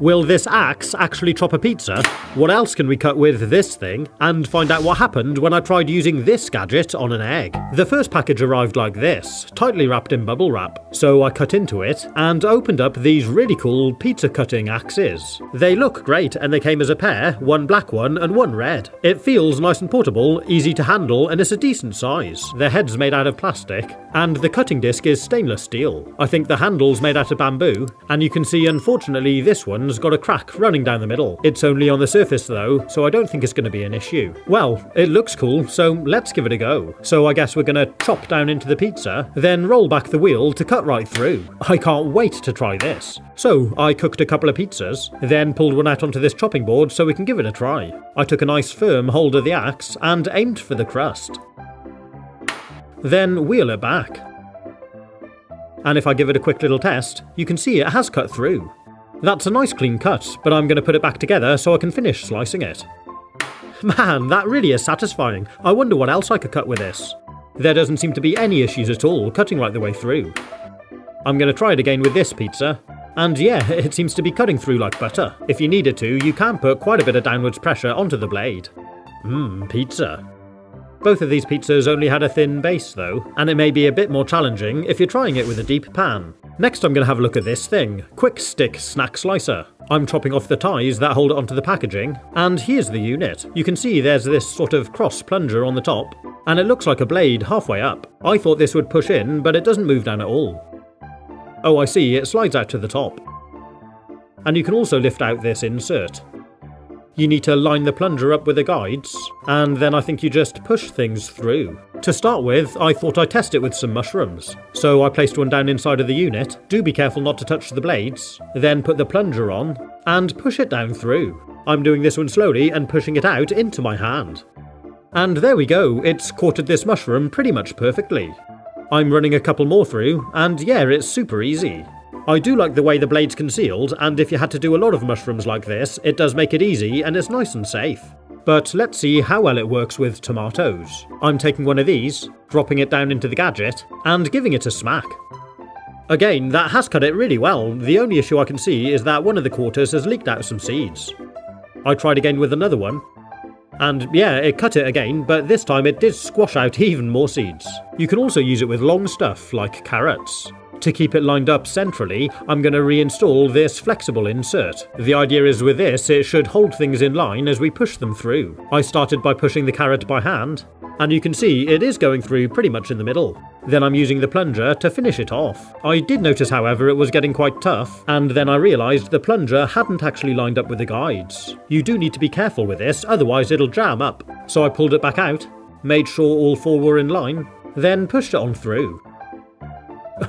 Will this axe actually chop a pizza? What else can we cut with this thing? And find out what happened when I tried using this gadget on an egg. The first package arrived like this, tightly wrapped in bubble wrap. So I cut into it and opened up these really cool pizza cutting axes. They look great and they came as a pair, one black one and one red. It feels nice and portable, easy to handle, and it's a decent size. The head's made out of plastic and the cutting disc is stainless steel. I think the handle's made out of bamboo, and you can see unfortunately this one's got a crack running down the middle. It's only on the surface though, so I don't think it's going to be an issue. Well, it looks cool, so let's give it a go. So I guess we're going to chop down into the pizza, then roll back the wheel to cut right through. I can't wait to try this. So I cooked a couple of pizzas, then pulled one out onto this chopping board so we can give it a try. I took a nice firm hold of the axe and aimed for the crust. Then wheel it back. And if I give it a quick little test, you can see it has cut through. That's a nice clean cut, but I'm going to put it back together so I can finish slicing it. Man, that really is satisfying. I wonder what else I could cut with this. There doesn't seem to be any issues at all, cutting right the way through. I'm going to try it again with this pizza. And yeah, it seems to be cutting through like butter. If you needed to, you can put quite a bit of downwards pressure onto the blade. Pizza. Both of these pizzas only had a thin base though, and it may be a bit more challenging if you're trying it with a deep pan. Next I'm going to have a look at this thing, Quick Stick Snack Slicer. I'm chopping off the ties that hold it onto the packaging, and here's the unit. You can see there's this sort of cross plunger on the top, and it looks like a blade halfway up. I thought this would push in, but it doesn't move down at all. Oh, I see, it slides out to the top. And you can also lift out this insert. You need to line the plunger up with the guides, and then I think you just push things through. To start with, I thought I'd test it with some mushrooms. So I placed one down inside of the unit, do be careful not to touch the blades, then put the plunger on, and push it down through. I'm doing this one slowly and pushing it out into my hand. And there we go, it's quartered this mushroom pretty much perfectly. I'm running a couple more through, and yeah, it's super easy. I do like the way the blade's concealed, and if you had to do a lot of mushrooms like this, it does make it easy and it's nice and safe. But let's see how well it works with tomatoes. I'm taking one of these, dropping it down into the gadget, and giving it a smack. Again, that has cut it really well. The only issue I can see is that one of the quarters has leaked out some seeds. I tried again with another one, and yeah, it cut it again, but this time it did squash out even more seeds. You can also use it with long stuff like carrots. To keep it lined up centrally, I'm going to reinstall this flexible insert. The idea is with this, it should hold things in line as we push them through. I started by pushing the carrot by hand, and you can see it is going through pretty much in the middle. Then I'm using the plunger to finish it off. I did notice, however, it was getting quite tough, and then I realised the plunger hadn't actually lined up with the guides. You do need to be careful with this, otherwise it'll jam up. So I pulled it back out, made sure all four were in line, then pushed it on through.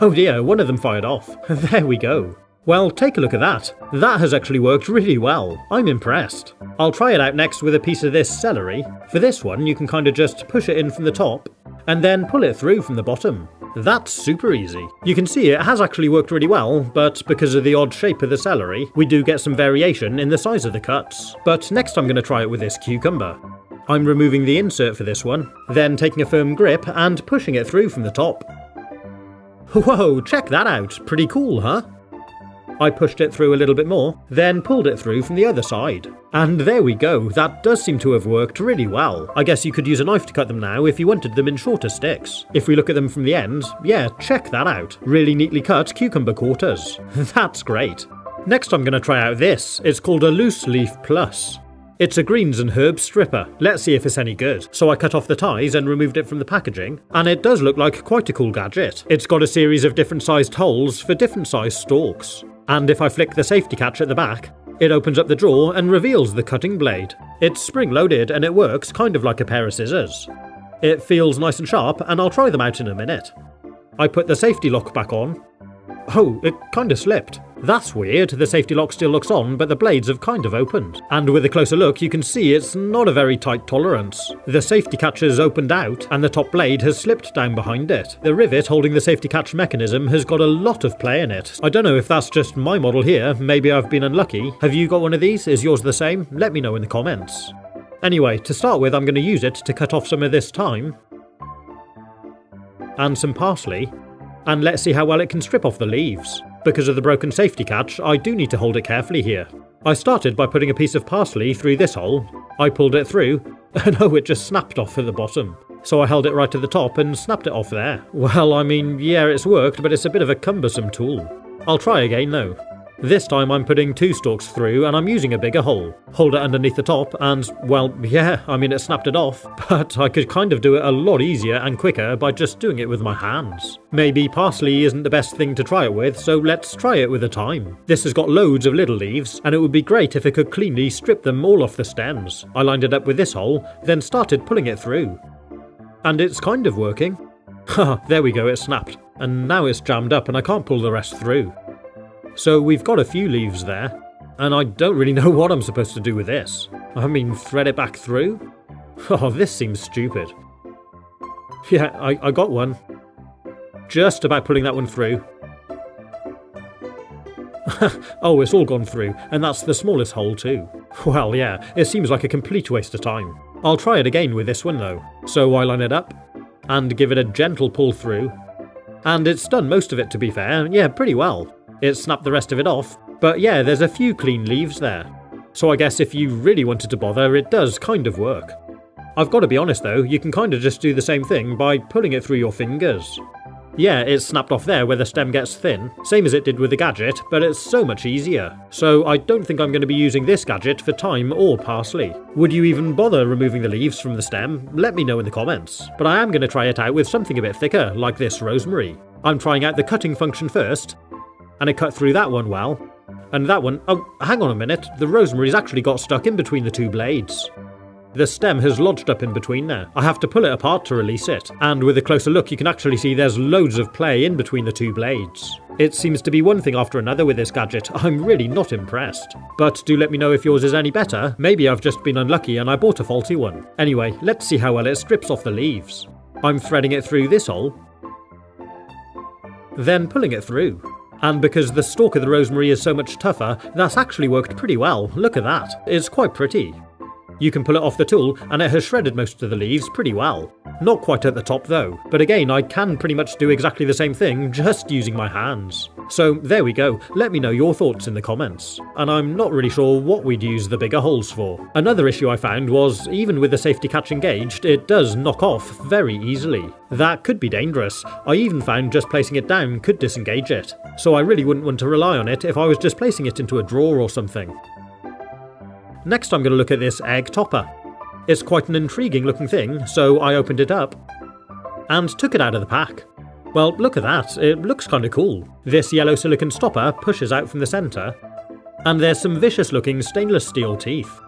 Oh dear, one of them fired off. There we go. Well, take a look at that. That has actually worked really well. I'm impressed. I'll try it out next with a piece of this celery. For this one, you can kind of just push it in from the top, and then pull it through from the bottom. That's super easy. You can see it has actually worked really well, but because of the odd shape of the celery, we do get some variation in the size of the cuts. But next I'm going to try it with this cucumber. I'm removing the insert for this one, then taking a firm grip and pushing it through from the top. Whoa, check that out. Pretty cool, huh? I pushed it through a little bit more, then pulled it through from the other side. And there we go, that does seem to have worked really well. I guess you could use a knife to cut them now if you wanted them in shorter sticks. If we look at them from the end, yeah, check that out. Really neatly cut cucumber quarters. That's great. Next I'm going to try out this. It's called a Loose Leaf Plus. It's a greens and herbs stripper. Let's see if it's any good. So I cut off the ties and removed it from the packaging, and it does look like quite a cool gadget. It's got a series of different sized holes for different sized stalks. And if I flick the safety catch at the back, it opens up the drawer and reveals the cutting blade. It's spring loaded and it works kind of like a pair of scissors. It feels nice and sharp, and I'll try them out in a minute. I put the safety lock back on. Oh, it kinda slipped. That's weird, the safety lock still looks on, but the blades have kind of opened. And with a closer look, you can see it's not a very tight tolerance. The safety catch has opened out, and the top blade has slipped down behind it. The rivet holding the safety catch mechanism has got a lot of play in it. I don't know if that's just my model here, maybe I've been unlucky. Have you got one of these? Is yours the same? Let me know in the comments. Anyway, to start with, I'm going to use it to cut off some of this thyme, and some parsley, and let's see how well it can strip off the leaves. Because of the broken safety catch, I do need to hold it carefully here. I started by putting a piece of parsley through this hole. I pulled it through, and oh, it just snapped off at the bottom. So I held it right to the top and snapped it off there. Well, I mean, yeah, it's worked, but it's a bit of a cumbersome tool. I'll try again though. This time I'm putting 2 stalks through and I'm using a bigger hole. Hold it underneath the top and, well, yeah, I mean it snapped it off, but I could kind of do it a lot easier and quicker by just doing it with my hands. Maybe parsley isn't the best thing to try it with, so let's try it with a thyme. This has got loads of little leaves, and it would be great if it could cleanly strip them all off the stems. I lined it up with this hole, then started pulling it through. And it's kind of working. Haha, there we go, it snapped. And now it's jammed up and I can't pull the rest through. So we've got a few leaves there, and I don't really know what I'm supposed to do with this. I mean, thread it back through? Oh, this seems stupid. Yeah, I got one. Just about pulling that one through. Oh, it's all gone through, and that's the smallest hole too. Well, yeah, it seems like a complete waste of time. I'll try it again with this one though. So I line it up, and give it a gentle pull through. And it's done most of it, to be fair, yeah, pretty well. It snapped the rest of it off, but yeah, there's a few clean leaves there. So I guess if you really wanted to bother, it does kind of work. I've got to be honest though, you can kind of just do the same thing by pulling it through your fingers. Yeah, it snapped off there where the stem gets thin, same as it did with the gadget, but it's so much easier. So I don't think I'm going to be using this gadget for thyme or parsley. Would you even bother removing the leaves from the stem? Let me know in the comments. But I am going to try it out with something a bit thicker, like this rosemary. I'm trying out the cutting function first, and it cut through that one well. And that one, oh, hang on a minute, the rosemary's actually got stuck in between the 2 blades. The stem has lodged up in between there. I have to pull it apart to release it, and with a closer look you can actually see there's loads of play in between the 2 blades. It seems to be one thing after another with this gadget. I'm really not impressed. But do let me know if yours is any better. Maybe I've just been unlucky and I bought a faulty one. Anyway, let's see how well it strips off the leaves. I'm threading it through this hole, then pulling it through. And because the stalk of the rosemary is so much tougher, that's actually worked pretty well. Look at that. It's quite pretty. You can pull it off the tool, and it has shredded most of the leaves pretty well. Not quite at the top though, but again I can pretty much do exactly the same thing, just using my hands. So there we go, let me know your thoughts in the comments. And I'm not really sure what we'd use the bigger holes for. Another issue I found was, even with the safety catch engaged, it does knock off very easily. That could be dangerous. I even found just placing it down could disengage it. So I really wouldn't want to rely on it if I was just placing it into a drawer or something. Next I'm going to look at this egg topper. It's quite an intriguing looking thing, so I opened it up and took it out of the pack. Well, look at that, it looks kinda cool. This yellow silicone stopper pushes out from the centre, and there's some vicious looking stainless steel teeth.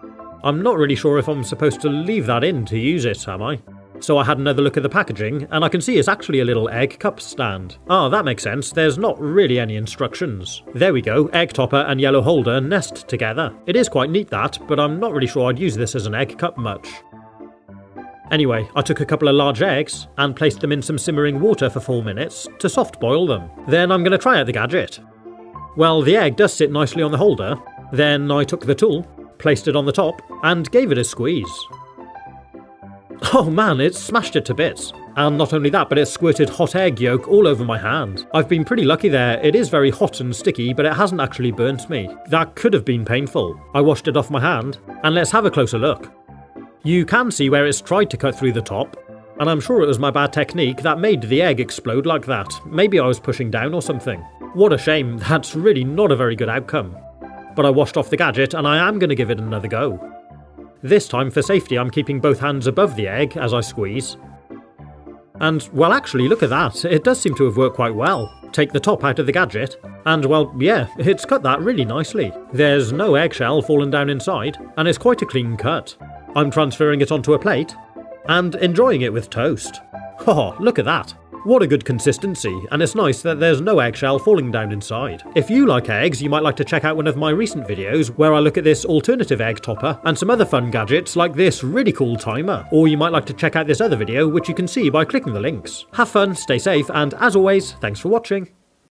I'm not really sure if I'm supposed to leave that in to use it, am I? So I had another look at the packaging, and I can see it's actually a little egg cup stand. Ah, that makes sense, there's not really any instructions. There we go, egg topper and yellow holder nest together. It is quite neat that, but I'm not really sure I'd use this as an egg cup much. Anyway, I took a couple of large eggs, and placed them in some simmering water for 4 minutes, to soft boil them. Then I'm going to try out the gadget. Well, the egg does sit nicely on the holder. Then I took the tool, placed it on the top, and gave it a squeeze. Oh man, it smashed it to bits. And not only that, but it squirted hot egg yolk all over my hand. I've been pretty lucky there. It is very hot and sticky, but it hasn't actually burnt me. That could have been painful. I washed it off my hand, and let's have a closer look. You can see where it's tried to cut through the top, and I'm sure it was my bad technique that made the egg explode like that. Maybe I was pushing down or something. What a shame, that's really not a very good outcome. But I washed off the gadget, and I am going to give it another go. This time, for safety, I'm keeping both hands above the egg as I squeeze. And, well, actually, look at that. It does seem to have worked quite well. Take the top out of the gadget, and, well, yeah, it's cut that really nicely. There's no eggshell fallen down inside, and it's quite a clean cut. I'm transferring it onto a plate, and enjoying it with toast. Oh, look at that. What a good consistency, and it's nice that there's no eggshell falling down inside. If you like eggs, you might like to check out one of my recent videos where I look at this alternative egg topper and some other fun gadgets like this really cool timer. Or you might like to check out this other video which you can see by clicking the links. Have fun, stay safe, and as always, thanks for watching.